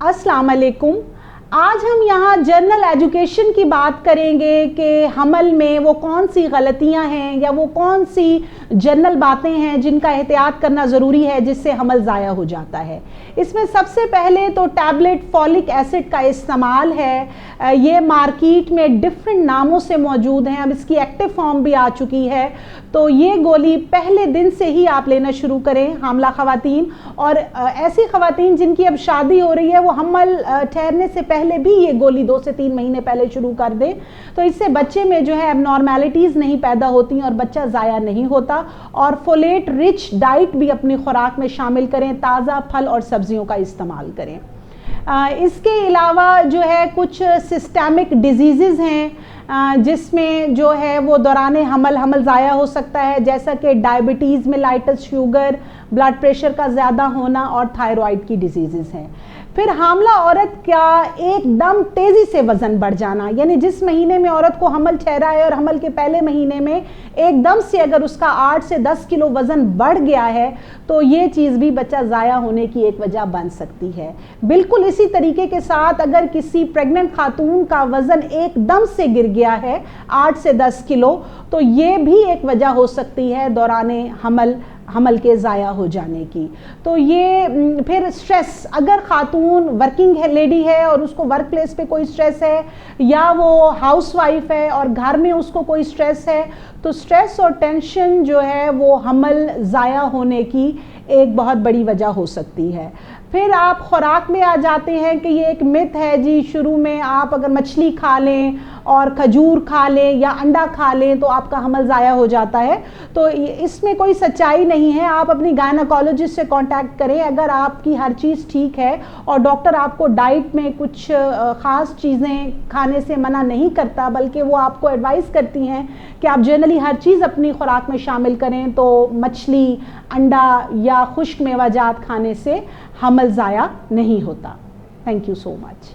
अस्सलाम वालेकुम। आज हम यहाँ जनरल एजुकेशन की बात करेंगे कि हमल में वो कौन सी गलतियाँ हैं या वो कौन सी जनरल बातें हैं जिनका एहतियात करना ज़रूरी है जिससे हमल ज़ाया हो जाता है। इसमें सबसे पहले तो टैबलेट फॉलिक एसिड का इस्तेमाल है। ये मार्केट में डिफरेंट नामों से मौजूद हैं, अब इसकी एक्टिव फॉर्म भी आ चुकी है। तो ये गोली पहले दिन से ही आप लेना शुरू करें, हामला ख़वातीन और ऐसी ख़वातीन जिनकी अब शादी हो रही है वो हमल ठहरने से पहले भी ये गोली 2 से 3 महीने पहले शुरू कर दें। तो इससे बच्चे में जो है एबनॉर्मेलिटीज़ नहीं पैदा होती और बच्चा ज़ाया नहीं होता। और फोलेट रिच डाइट भी अपनी खुराक में शामिल करें, ताज़ा फल और सब्जियों का इस्तेमाल करें। इसके अलावा जो है कुछ सिस्टेमिक डिजीज़ हैं जिसमें जो है वो दौरान हमल ज़ाया हो सकता है, जैसा कि diabetes mellitus, sugar, blood pressure का ज़्यादा होना और थायराइड की डिजीज़ हैं। फिर हामला औरत का एकदम तेज़ी से वज़न बढ़ जाना, यानी जिस महीने में औरत को हमल ठहरा है और हमल के पहले महीने में एकदम से अगर उसका 8 से 10 किलो वज़न बढ़ गया है तो ये चीज़ भी बच्चा ज़ाया होने की एक वजह बन सकती है। बिल्कुल इसी तरीके के साथ अगर किसी प्रेग्नेंट खातून का वज़न एकदम से गिर गया है 8 से 10 किलो तो ये भी एक वजह हो सकती है दौरान हमल के ज़ाया हो जाने की। तो ये फिर स्ट्रेस, अगर खातून वर्किंग लेडी है और उसको वर्क प्लेस पे कोई स्ट्रेस है या वो हाउस वाइफ है और घर में उसको कोई स्ट्रेस है तो स्ट्रेस और टेंशन जो है वो हमल ज़ाया होने की एक बहुत बड़ी वजह हो सकती है। फिर आप खुराक में आ जाते हैं कि ये एक मिथ है जी, शुरू में आप अगर मछली खा लें और खजूर खा लें या अंडा खा लें तो आपका हमल ज़ाया हो जाता है। तो इसमें कोई सच्चाई नहीं है। आप अपनी गायनेकोलॉजिस्ट से कांटेक्ट करें अगर आपकी हर चीज़ ठीक है और डॉक्टर आपको डाइट में कुछ ख़ास चीज़ें खाने से मना नहीं करता, बल्कि वो आपको एडवाइस करती हैं कि आप जनरली हर चीज़ अपनी खुराक में शामिल करें, तो मछली, अंडा या खुश्क मेवाजात खाने से हमल ज़ाया नहीं होता। Thank you so much.